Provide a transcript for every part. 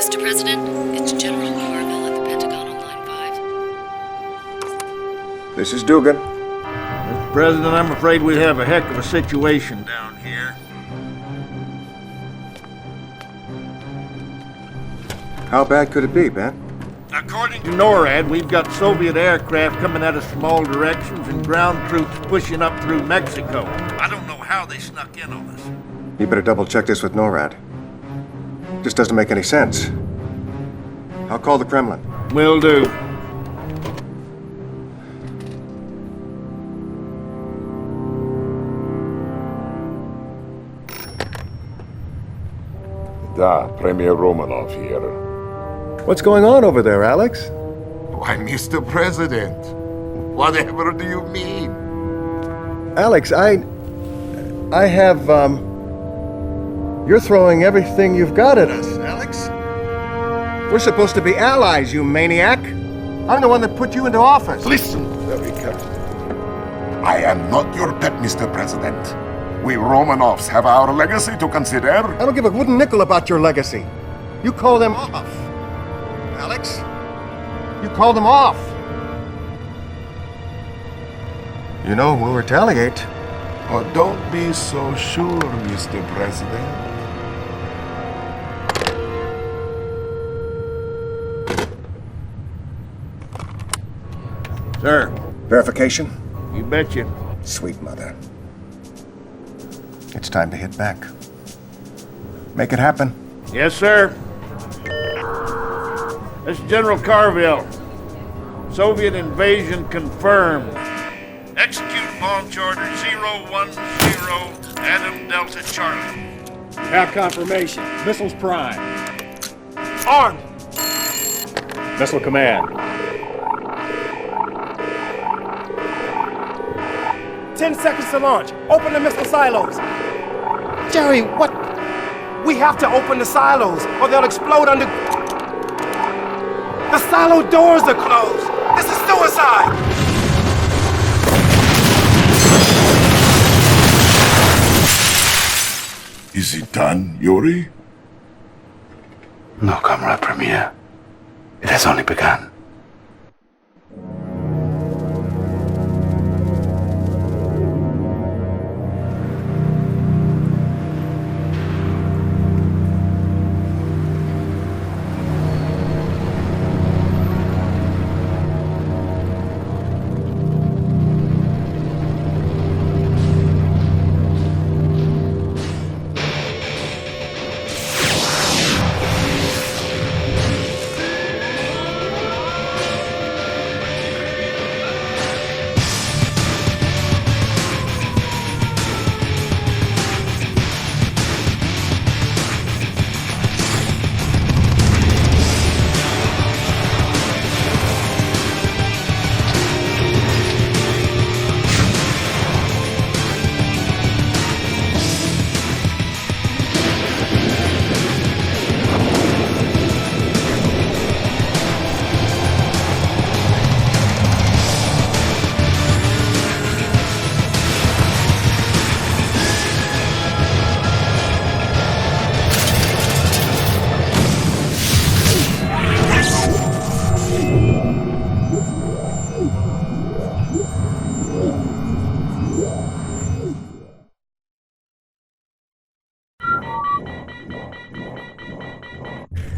Mr. President, it's General Corbin at the Pentagon on line 5. This is Dugan. Mr. President, I'm afraid we have a heck of a situation down here. How bad could it be, Ben? According to NORAD, we've got Soviet aircraft coming at us from all directions and ground troops pushing up through Mexico. I don't know how they snuck in on us. You better double-check this with NORAD. This doesn't make any sense. I'll call the Kremlin. Will do. Premier Romanov here. What's going on over there, Alex? Why, Mr. President, whatever do you mean? Alex, I have, You're throwing everything you've got at us, Alex. We're supposed to be allies, you maniac. I'm the one that put you into office. Listen very carefully. I am not your pet, Mr. President. We Romanovs have our legacy to consider. I don't give a wooden nickel about your legacy. You call them off. Alex, you call them off. You know, we'll retaliate. Oh, don't be so sure, Mr. President. Sir. Verification? You betcha. Sweet mother. It's time to hit back. Make it happen. Yes, sir. This is General Carville. Soviet invasion confirmed. Execute launch order 010 Adam Delta Charlie. Have confirmation. Missiles prime. Armed! Missile command. 10 seconds to launch. Open the missile silos. Jerry, what? We have to open the silos or they'll explode under... The silo doors are closed. This is suicide. Is it done, Yuri? No, Comrade Premier. It has only begun.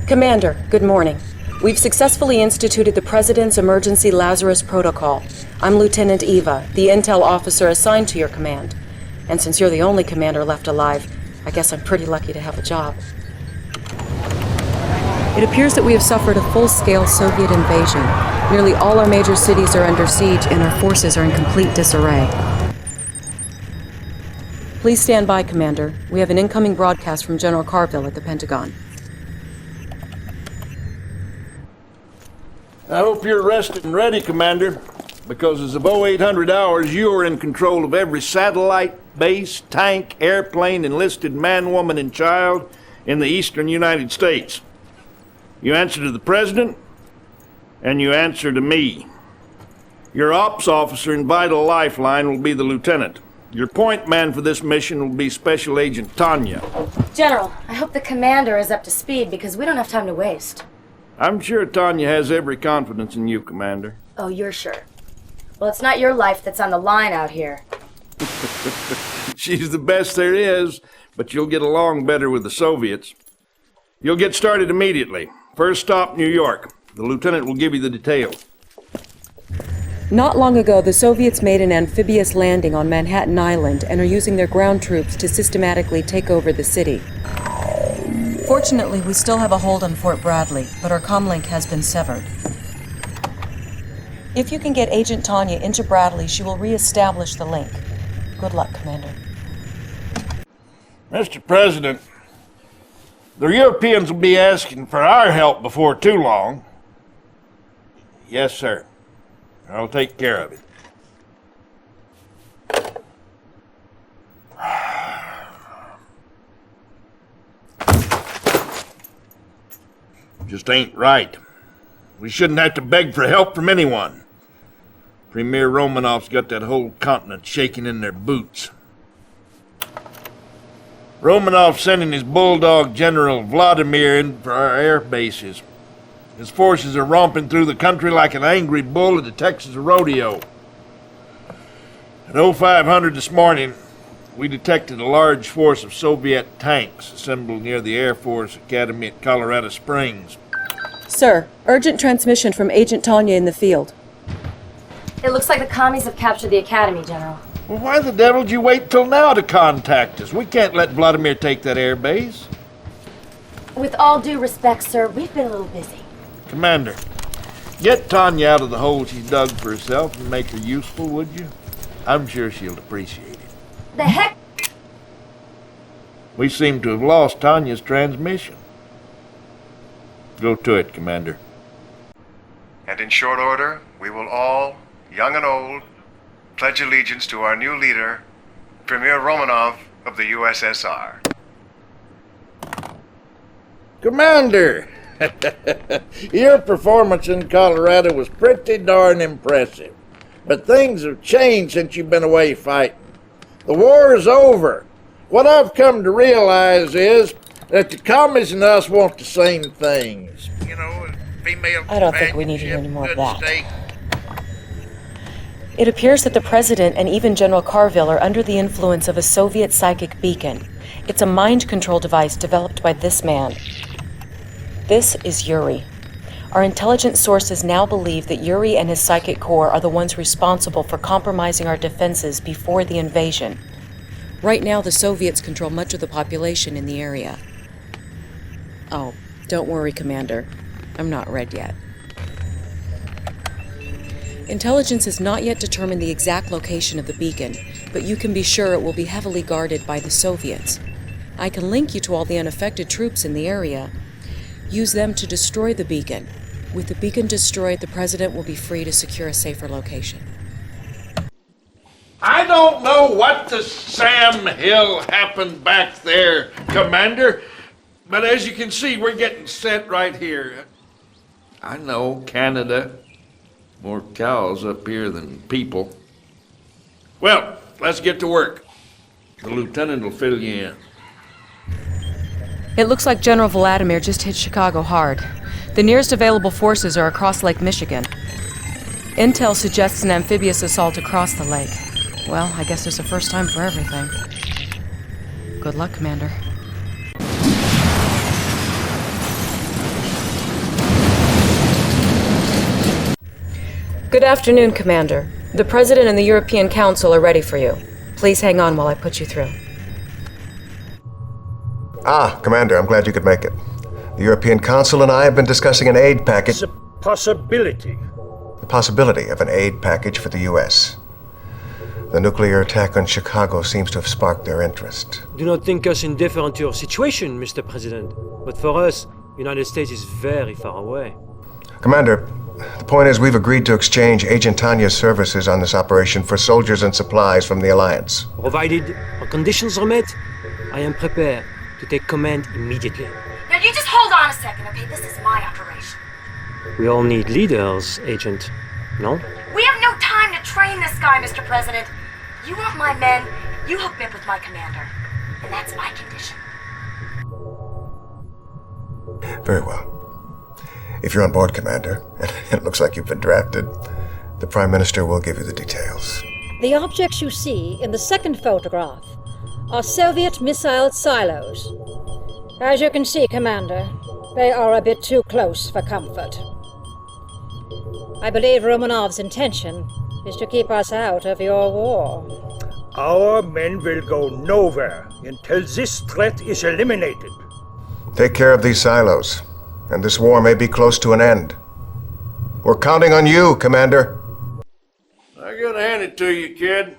Commander, good morning. We've successfully instituted the President's Emergency Lazarus Protocol. I'm Lieutenant Eva, the intel officer assigned to your command. And since you're the only commander left alive, I guess I'm pretty lucky to have a job. It appears that we have suffered a full-scale Soviet invasion. Nearly all our major cities are under siege and our forces are in complete disarray. Please stand by, Commander. We have an incoming broadcast from General Carville at the Pentagon. I hope you're rested and ready, Commander, because as of 0800 hours, you are in control of every satellite, base, tank, airplane, enlisted man, woman, and child in the eastern United States. You answer to the President, and you answer to me. Your ops officer and vital lifeline will be the Lieutenant. Your point man for this mission will be Special Agent Tanya. General, I hope the commander is up to speed because we don't have time to waste. I'm sure Tanya has every confidence in you, Commander. Oh, you're sure? Well, it's not your life that's on the line out here. She's the best there is, but you'll get along better with the Soviets. You'll get started immediately. First stop, New York. The lieutenant will give you the details. Not long ago, the Soviets made an amphibious landing on Manhattan Island and are using their ground troops to systematically take over the city. Fortunately, we still have a hold on Fort Bradley, but our comlink has been severed. If you can get Agent Tanya into Bradley, she will re-establish the link. Good luck, Commander. Mr. President, the Europeans will be asking for our help before too long. Yes, sir. I'll take care of it. Just ain't right. We shouldn't have to beg for help from anyone. Premier Romanov's got that whole continent shaking in their boots. Romanov's sending his bulldog General Vladimir in for our air bases. His forces are romping through the country like an angry bull at the Texas rodeo. At 0500 this morning, we detected a large force of Soviet tanks assembled near the Air Force Academy at Colorado Springs. Sir, urgent transmission from Agent Tanya in the field. It looks like the commies have captured the academy, General. Well, why the devil did you wait till now to contact us? We can't let Vladimir take that air base. With all due respect, sir, we've been a little busy. Commander, get Tanya out of the hole she's dug for herself and make her useful, would you? I'm sure she'll appreciate it. The heck? We seem to have lost Tanya's transmission. Go to it, Commander. And in short order, we will all, young and old, pledge allegiance to our new leader, Premier Romanov of the USSR. Commander! Your performance in Colorado was pretty darn impressive. But things have changed since you've been away fighting. The war is over. What I've come to realize is that the commies and us want the same things. You know, female I don't think we need to hear any more of that. steak. It appears that the President and even General Carville are under the influence of a Soviet psychic beacon. It's a mind control device developed by this man. This is Yuri. Our intelligence sources now believe that Yuri and his psychic core are the ones responsible for compromising our defenses before the invasion. Right now, the Soviets control much of the population in the area. Oh, don't worry, Commander. I'm not red yet. Intelligence has not yet determined the exact location of the beacon, but you can be sure it will be heavily guarded by the Soviets. I can link you to all the unaffected troops in the area. Use them to destroy the beacon. With the beacon destroyed, the President will be free to secure a safer location. I don't know what the Sam Hill happened back there, Commander, but as you can see, we're getting set right here. I know, Canada. More cows up here than people. Well, let's get to work. The lieutenant will fill you in. It looks like General Vladimir just hit Chicago hard. The nearest available forces are across Lake Michigan. Intel suggests an amphibious assault across the lake. Well, I guess there's a first time for everything. Good luck, Commander. Good afternoon, Commander. The President and the European Council are ready for you. Please hang on while I put you through. Ah, Commander, I'm glad you could make it. The European Council and I have been discussing an aid package. It's a possibility. The possibility of an aid package for the U.S. The nuclear attack on Chicago seems to have sparked their interest. Do not think us indifferent to your situation, Mr. President. But for us, United States is very far away. Commander, the point is we've agreed to exchange Agent Tanya's services on this operation for soldiers and supplies from the Alliance. Provided our conditions are met, I am prepared to take command immediately. Now you just hold on a second, okay? This is my operation. We all need leaders, Agent. No? We have no time to train this guy, Mr. President. You want my men, you hook me up with my commander. And that's my condition. Very well. If you're on board, Commander, and it looks like you've been drafted, the Prime Minister will give you the details. The objects you see in the second photograph are Soviet missile silos. As you can see, Commander, they are a bit too close for comfort. I believe Romanov's intention is to keep us out of your war. Our men will go nowhere until this threat is eliminated. Take care of these silos, and this war may be close to an end. We're counting on you, Commander. I gotta hand it to you, kid.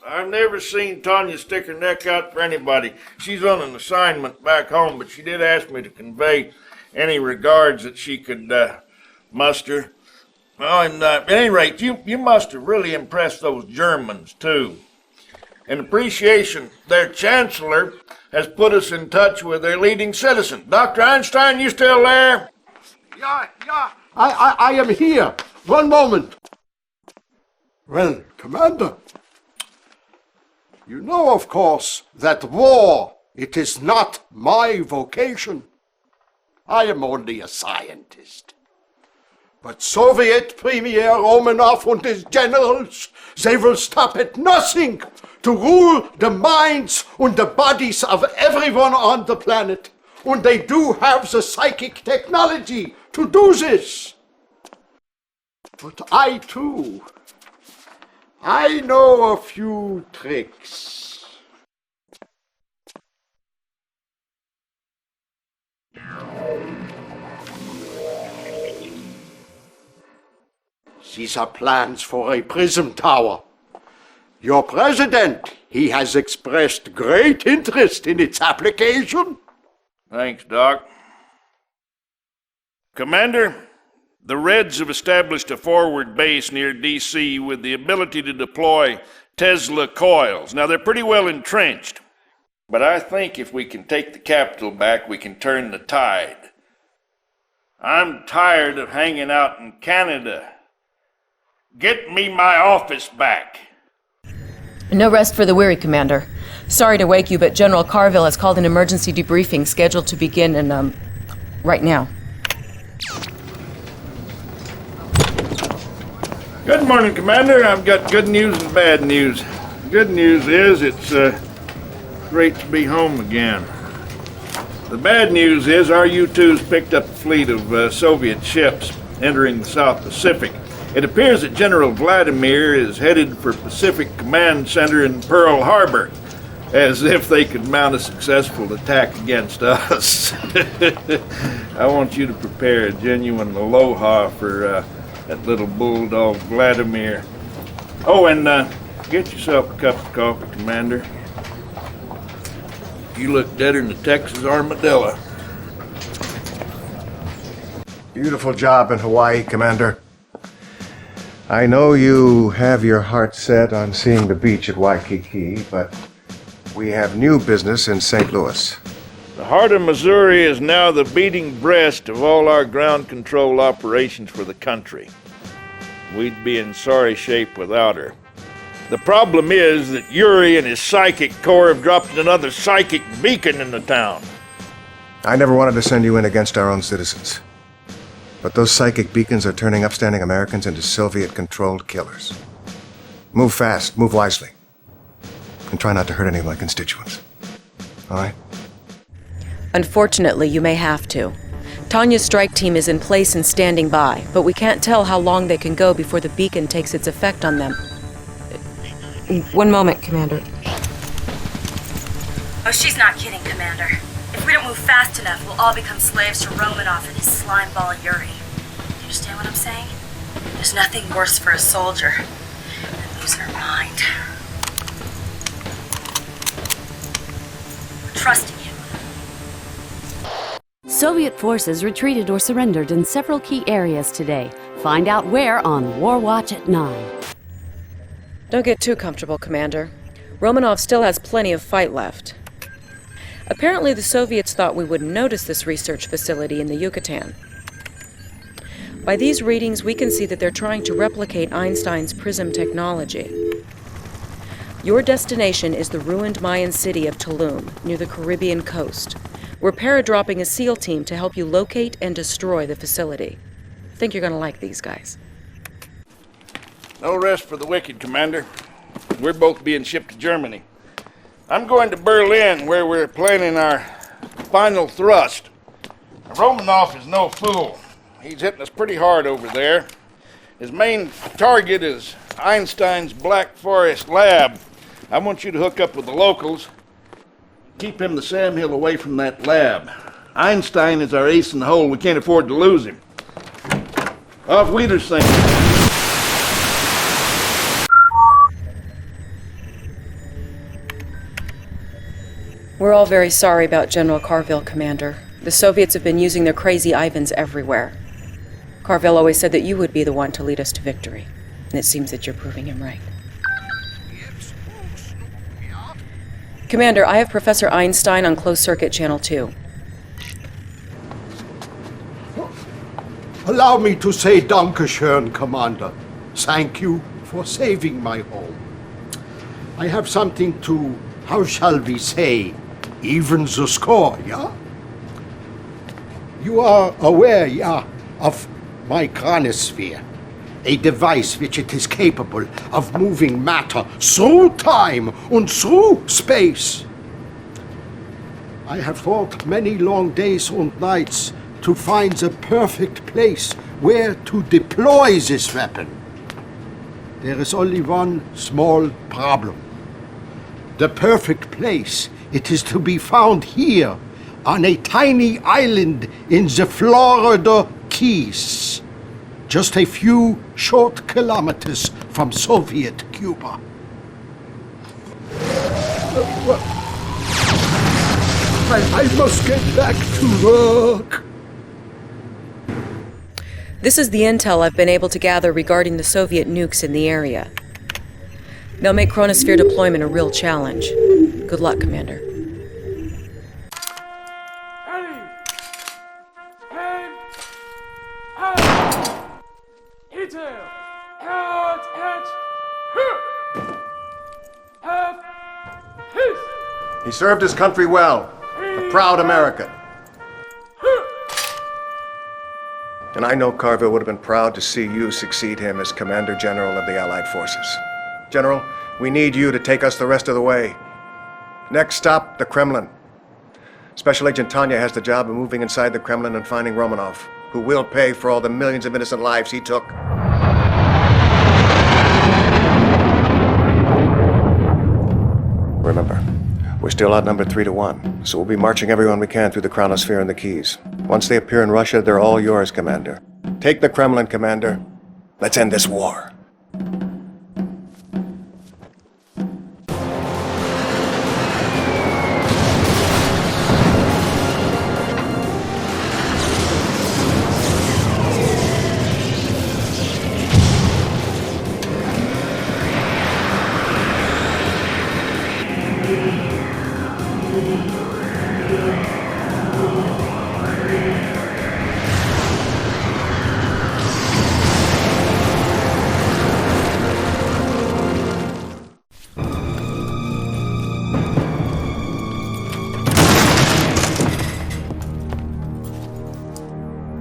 I've never seen Tanya stick her neck out for anybody. She's on an assignment back home, but she did ask me to convey any regards that she could muster. Oh, and at any rate, you must have really impressed those Germans, too. In appreciation, their chancellor has put us in touch with their leading citizen. Dr. Einstein, you still there? Yeah. I am here. One moment. Well, Commander, you know, of course, that war, it is not my vocation. I am only a scientist. But Soviet Premier Romanov and his generals, they will stop at nothing to rule the minds and the bodies of everyone on the planet. And they do have the psychic technology to do this. But I, too, I know a few tricks. These are plans for a prism tower. Your president, he has expressed great interest in its application. Thanks, Doc. Commander, the Reds have established a forward base near D.C. with the ability to deploy Tesla coils. Now, they're pretty well entrenched, but I think if we can take the capital back, we can turn the tide. I'm tired of hanging out in Canada. Get me my office back. No rest for the weary, Commander. Sorry to wake you, but General Carville has called an emergency debriefing scheduled to begin in, right now. Good morning, Commander. I've got good news and bad news. Good news is it's great to be home again. The bad news is our U-2's picked up a fleet of Soviet ships entering the South Pacific. It appears that General Vladimir is headed for Pacific Command Center in Pearl Harbor, as if they could mount a successful attack against us. I want you to prepare a genuine aloha for that little bulldog Vladimir. Oh, and get yourself a cup of coffee, Commander. You look deader than a Texas armadillo. Beautiful job in Hawaii, Commander. I know you have your heart set on seeing the beach at Waikiki, but we have new business in St. Louis. The heart of Missouri is now the beating breast of all our ground control operations for the country. We'd be in sorry shape without her. The problem is that Yuri and his psychic corps have dropped another psychic beacon in the town. I never wanted to send you in against our own citizens. But those psychic beacons are turning upstanding Americans into Soviet-controlled killers. Move fast, move wisely, and try not to hurt any of my constituents. All right? Unfortunately, you may have to. Tanya's strike team is in place and standing by, but we can't tell how long they can go before the beacon takes its effect on them. One moment, Commander. Oh, she's not kidding, Commander. If we don't move fast enough, we'll all become slaves to Romanov and his slimeball Yuri. Do you understand what I'm saying? There's nothing worse for a soldier than losing her mind. We're trusting you. Soviet forces retreated or surrendered in several key areas today. Find out where on War Watch at 9. Don't get too comfortable, Commander. Romanov still has plenty of fight left. Apparently, the Soviets thought we wouldn't notice this research facility in the Yucatan. By these readings, we can see that they're trying to replicate Einstein's prism technology. Your destination is the ruined Mayan city of Tulum, near the Caribbean coast. We're paradropping a SEAL team to help you locate and destroy the facility. I think you're gonna like these guys. No rest for the wicked, Commander. We're both being shipped to Germany. I'm going to Berlin, where we're planning our final thrust. Romanoff is no fool. He's hitting us pretty hard over there. His main target is Einstein's Black Forest lab. I want you to hook up with the locals. Keep him the Sam Hill away from that lab. Einstein is our ace in the hole. We can't afford to lose him. Auf Wiedersehen. We're all very sorry about General Carville, Commander. The Soviets have been using their crazy Ivans everywhere. Carville always said that you would be the one to lead us to victory. And it seems that you're proving him right. Commander, I have Professor Einstein on closed circuit channel 2. Allow me to say Dankeschön, Commander. Thank you for saving my home. I have something to, how shall we say, even the score, yeah? You are aware, yeah, of my chronosphere, a device which it is capable of moving matter through time and through space. I have thought many long days and nights to find the perfect place where to deploy this weapon. There is only one small problem. The perfect place, it is to be found here, on a tiny island in the Florida Keys, just a few short kilometers from Soviet Cuba. I must get back to work. This is the intel I've been able to gather regarding the Soviet nukes in the area. They'll make chronosphere deployment a real challenge. Good luck, Commander. He served his country well, a proud American. And I know Carville would have been proud to see you succeed him as Commander General of the Allied Forces. General, we need you to take us the rest of the way. Next stop, the Kremlin. Special Agent Tanya has the job of moving inside the Kremlin and finding Romanov, who will pay for all the millions of innocent lives he took. Remember, we're still outnumbered 3-1, so we'll be marching everyone we can through the chronosphere and the Keys. Once they appear in Russia, they're all yours, Commander. Take the Kremlin, Commander. Let's end this war.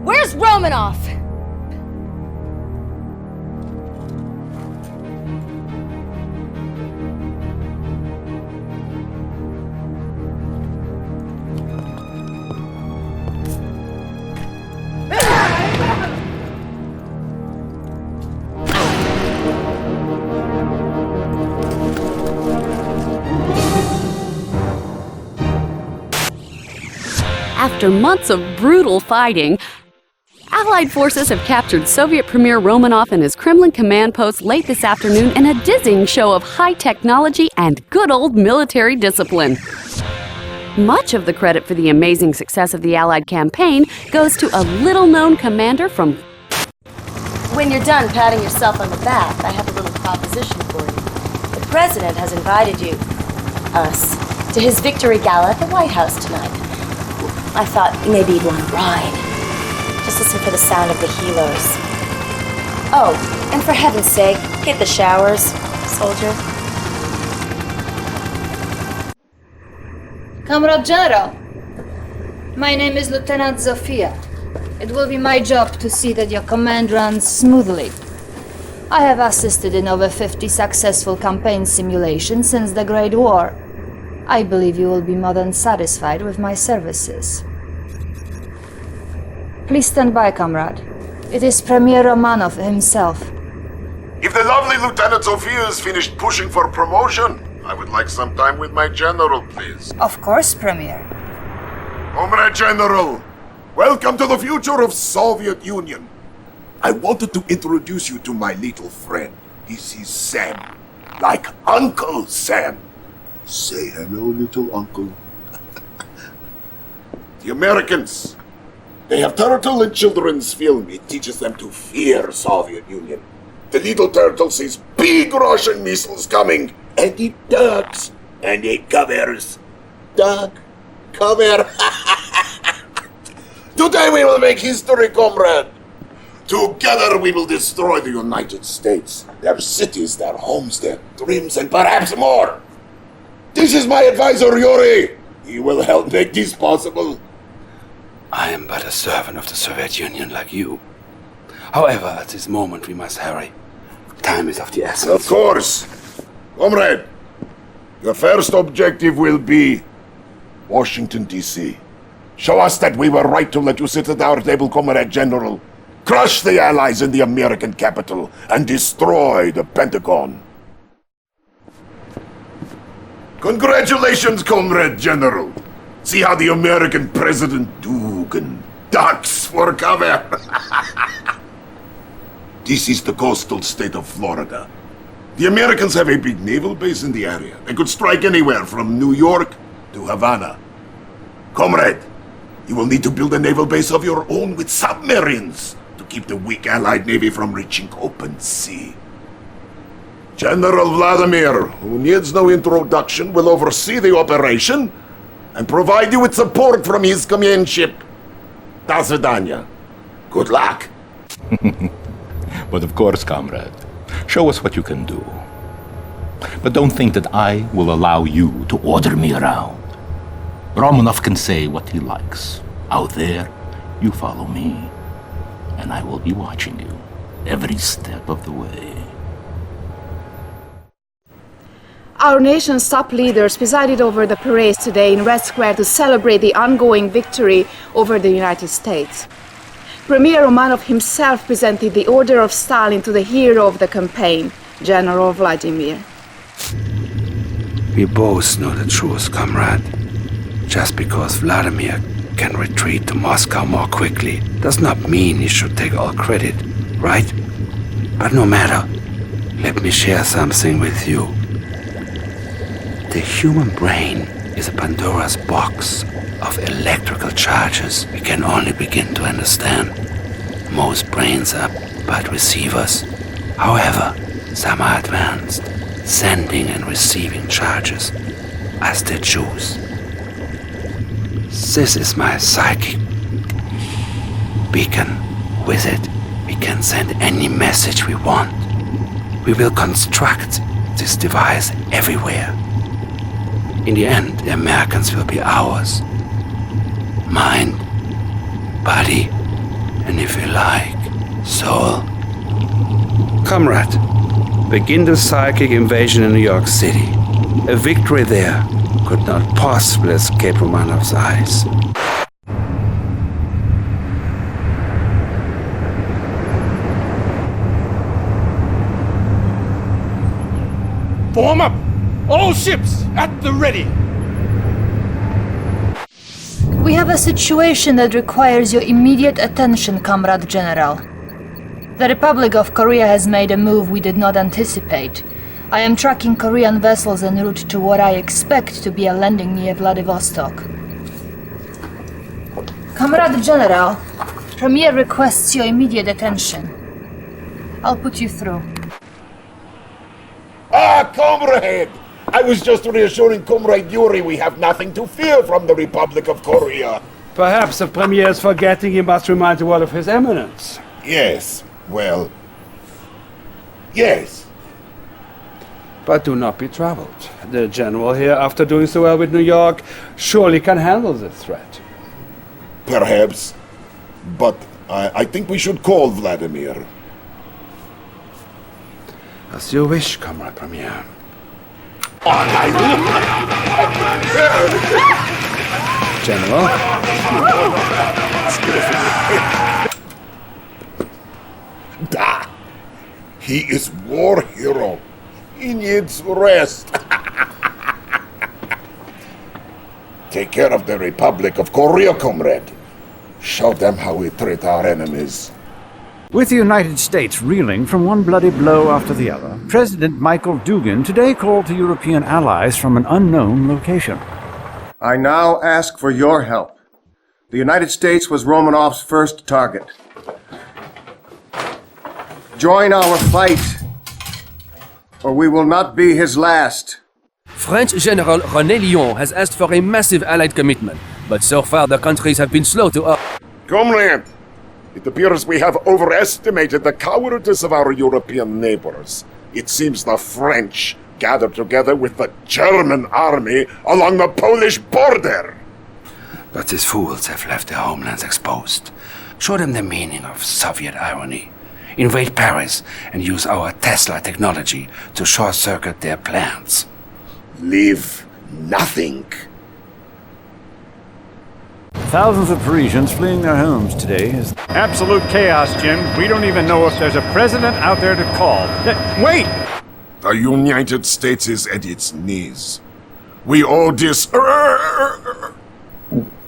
Where's Romanoff? After months of brutal fighting, Allied forces have captured Soviet Premier Romanov and his Kremlin command post late this afternoon in a dizzying show of high technology and good old military discipline. Much of the credit for the amazing success of the Allied campaign goes to a little-known commander from... When you're done patting yourself on the back, I have a little proposition for you. The President has invited you, us, to his victory gala at the White House tonight. I thought maybe you'd want to ride. Just listen for the sound of the helos. Oh, and for heaven's sake, get the showers, soldier. Comrade General, my name is Lieutenant Zofia. It will be my job to see that your command runs smoothly. I have assisted in over 50 successful campaign simulations since the Great War. I believe you will be more than satisfied with my services. Please stand by, comrade. It is Premier Romanov himself. If the lovely Lieutenant Sophia has finished pushing for promotion, I would like some time with my general, please. Of course, Premier. Comrade General, welcome to the future of Soviet Union. I wanted to introduce you to my little friend. This is Sam, like Uncle Sam. Say hello, little uncle. The Americans, they have turtle in children's film. It teaches them to fear Soviet Union. The little turtle sees big Russian missiles coming, and it ducks, and it covers. Duck, cover. Today we will make history, comrade. Together we will destroy the United States, their cities, their homes, their dreams, and perhaps more. This is my advisor, Yuri. He will help make this possible. I am but a servant of the Soviet Union like you. However, at this moment we must hurry. Time is of the essence. Of course. Comrade, your first objective will be Washington, D.C. Show us that we were right to let you sit at our table, Comrade General. Crush the Allies in the American capital and destroy the Pentagon. Congratulations, Comrade General. See how the American President Dugan ducks for cover. This is the coastal state of Florida. The Americans have a big naval base in the area. They could strike anywhere from New York to Havana. Comrade, you will need to build a naval base of your own with submarines to keep the weak Allied Navy from reaching open sea. General Vladimir, who needs no introduction, will oversee the operation and provide you with support from his command ship. До свидания. Good luck. But of course, comrade, show us what you can do. But don't think that I will allow you to order me around. Romanov can say what he likes. Out there, you follow me, and I will be watching you every step of the way. Our nation's top leaders presided over the parade today in Red Square to celebrate the ongoing victory over the United States. Premier Romanov himself presented the Order of Stalin to the hero of the campaign, General Vladimir. We both know the truth, comrade. Just because Vladimir can retreat to Moscow more quickly does not mean he should take all credit, right? But no matter, let me share something with you. The human brain is a Pandora's box of electrical charges we can only begin to understand. Most brains are but receivers. However, some are advanced, sending and receiving charges as they choose. This is my psychic beacon. With it, we can send any message we want. We will construct this device everywhere. In the end, the Americans will be ours. Mind, body, and if you like, soul. Comrade, begin the psychic invasion in New York City. A victory there could not possibly escape Romanov's eyes. Form up! All ships at the ready! We have a situation that requires your immediate attention, Comrade General. The Republic of Korea has made a move we did not anticipate. I am tracking Korean vessels en route to what I expect to be a landing near Vladivostok. Comrade General, Premier requests your immediate attention. I'll put you through. Ah, comrade! I was just reassuring Comrade Yuri we have nothing to fear from the Republic of Korea. Perhaps the Premier is forgetting he must remind the world of His Eminence. Yes, well... yes. But do not be troubled. The general here, after doing so well with New York, surely can handle the threat. Perhaps. But I think we should call Vladimir. As you wish, Comrade Premier. General? Da! He is war hero. He needs rest. Take care of the Republic of Korea, comrade. Show them how we treat our enemies. With the United States reeling from one bloody blow after the other, President Michael Dugin today called to European allies from an unknown location. I now ask for your help. The United States was Romanov's first target. Join our fight, or we will not be his last. French General René Lyon has asked for a massive Allied commitment, but so far the countries have been slow to Comrade, it appears we have overestimated the cowardice of our European neighbors. It seems the French gathered together with the German army along the Polish border. But these fools have left their homelands exposed. Show them the meaning of Soviet irony. Invade Paris and use our Tesla technology to short-circuit their plans. Leave nothing. Thousands of Parisians fleeing their homes today as Absolute chaos, Jim. We don't even know if there's a president out there to call. Wait! The United States is at its knees. We owe this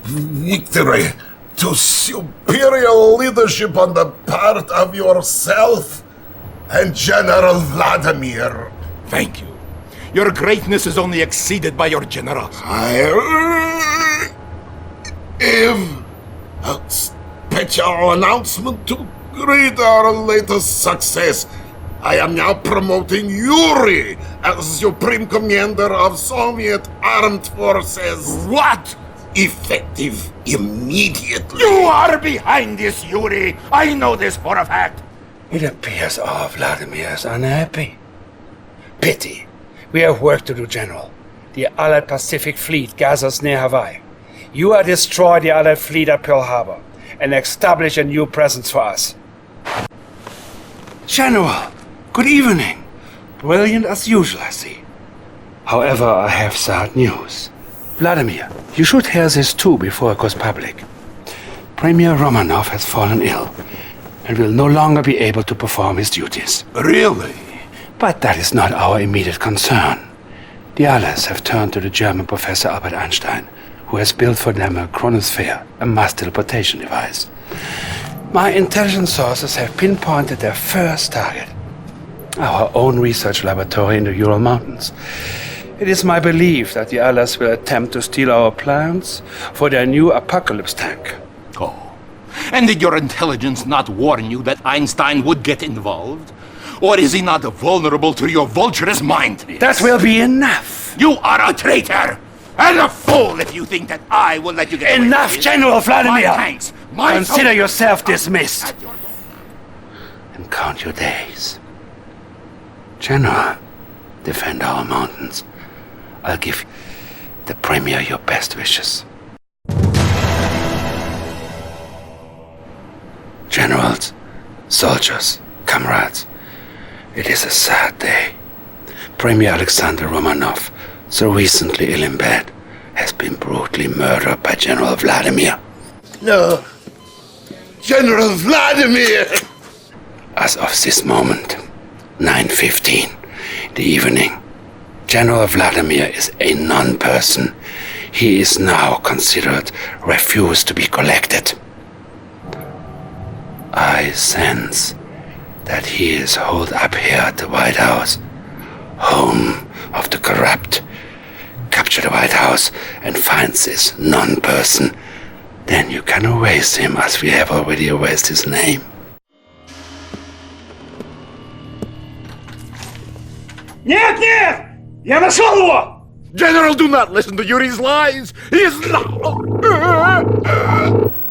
victory to superior leadership on the part of yourself and General Vladimir. Thank you. Your greatness is only exceeded by your generosity. I have a special announcement to greet our latest success. I am now promoting Yuri as Supreme Commander of Soviet Armed Forces. What? Effective immediately. You are behind this, Yuri. I know this for a fact. It appears our Vladimir is unhappy. Pity. We have work to do, General. The Allied Pacific Fleet gathers near Hawaii. You are destroy the Allied fleet at Pearl Harbor and establish a new presence for us. General, good evening. Brilliant as usual, I see. However, I have sad news. Vladimir, you should hear this too before it goes public. Premier Romanov has fallen ill and will no longer be able to perform his duties. Really? But that is not our immediate concern. The Allies have turned to the German Professor Albert Einstein, who has built for them a chronosphere, a mass teleportation device. My intelligence sources have pinpointed their first target, our own research laboratory in the Ural Mountains. It is my belief that the Allies will attempt to steal our plans for their new apocalypse tank. Oh. And did your intelligence not warn you that Einstein would get involved? Or is he not vulnerable to your vulturous mind? That will be enough! You are a traitor! And a fool if you think that I will let you get away. Enough, General Vladimir! My tanks! My Consider yourself dismissed. And count your days. General, defend our mountains. I'll give the Premier your best wishes. Generals, soldiers, comrades, it is a sad day. Premier Alexander Romanov, so recently ill in bed, has been brutally murdered by General Vladimir. No. General Vladimir! As of this moment, 9:15 in the evening, General Vladimir is a non-person. He is now considered refused to be collected. I sense that he is holed up here at the White House, home of the corrupt. Capture the White House and find this non-person. Then you can erase him as we have already erased his name. Нет, нет! Я нашел его! General, do not listen to Yuri's lies! He is not...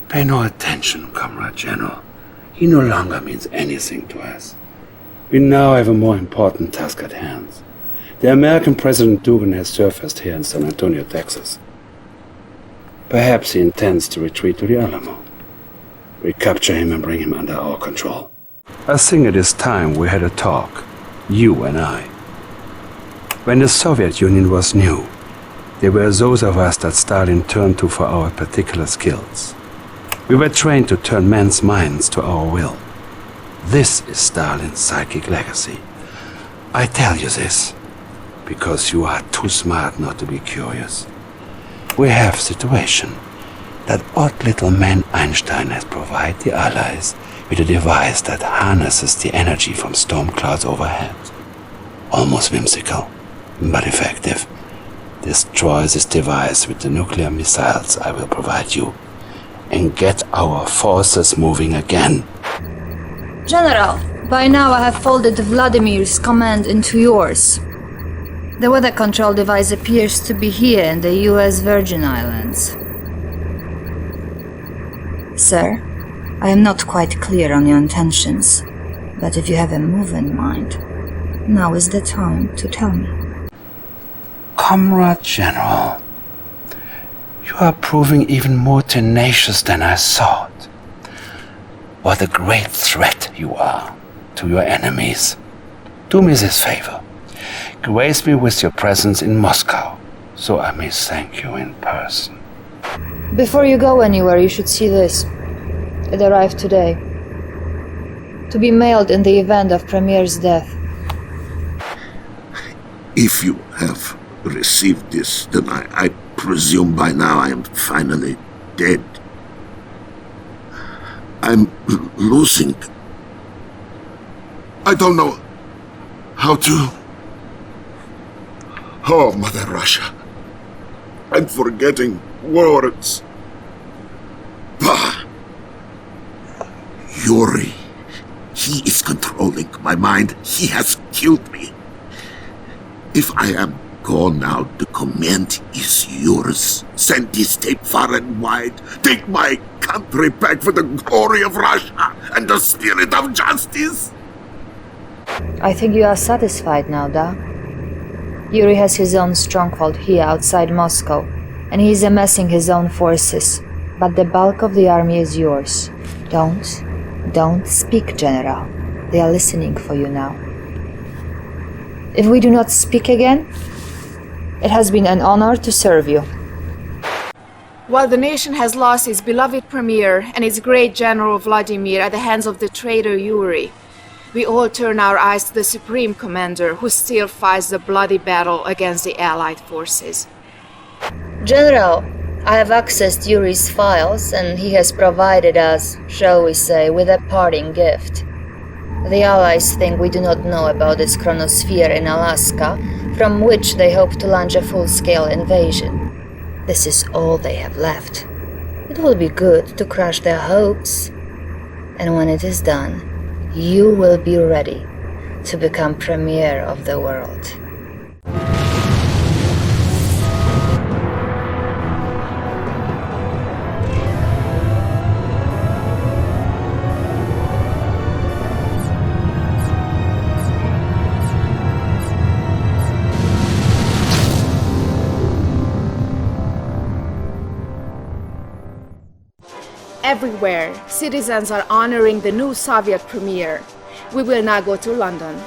Pay no attention, Comrade General. He no longer means anything to us. We now have a more important task at hand. The American President Dugan has surfaced here in San Antonio, Texas. Perhaps he intends to retreat to the Alamo. We capture him and bring him under our control. I think it is time we had a talk, you and I. When the Soviet Union was new, there were those of us that Stalin turned to for our particular skills. We were trained to turn men's minds to our will. This is Stalin's psychic legacy. I tell you this because you are too smart not to be curious. We have a situation. That odd little man Einstein has provided the Allies with a device that harnesses the energy from storm clouds overhead. Almost whimsical, but effective. Destroy this device with the nuclear missiles I will provide you, and get our forces moving again. General, by now I have folded Vladimir's command into yours. The weather control device appears to be here in the US Virgin Islands. Sir, I am not quite clear on your intentions, but if you have a move in mind, now is the time to tell me. Comrade General, you are proving even more tenacious than I thought. What a great threat you are to your enemies. Do me this favor. Grace me with your presence in Moscow, so I may thank you in person. Before you go anywhere, you should see this. It arrived today. To be mailed in the event of Premier's death. If you have received this, then I presume by now I am finally dead. I'm losing. I don't know how to... Oh, Mother Russia. I'm forgetting words. Bah! Yuri. He is controlling my mind. He has killed me. If I am gone now, the command is yours. Send this tape far and wide. Take my country back for the glory of Russia and the spirit of justice. I think you are satisfied now, Da. Yuri has his own stronghold here outside Moscow, and he is amassing his own forces. But the bulk of the army is yours. Don't speak, General. They are listening for you now. If we do not speak again, it has been an honor to serve you. While the nation has lost its beloved premier and its great general Vladimir at the hands of the traitor Yuri, we all turn our eyes to the Supreme Commander who still fights the bloody battle against the Allied forces. General, I have accessed Yuri's files, and he has provided us, shall we say, with a parting gift. The Allies think we do not know about this chronosphere in Alaska, from which they hope to launch a full-scale invasion. This is all they have left. It will be good to crush their hopes. And when it is done, you will be ready to become Premier of the world. Everywhere, citizens are honoring the new Soviet premier. We will now go to London.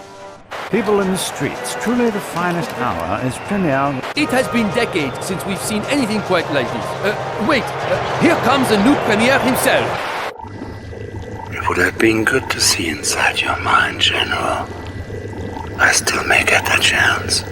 People in the streets, truly the finest hour is premiere. It has been decades since we've seen anything quite like this. Wait, here comes the new premier himself. It would have been good to see inside your mind, General. I still may get a chance.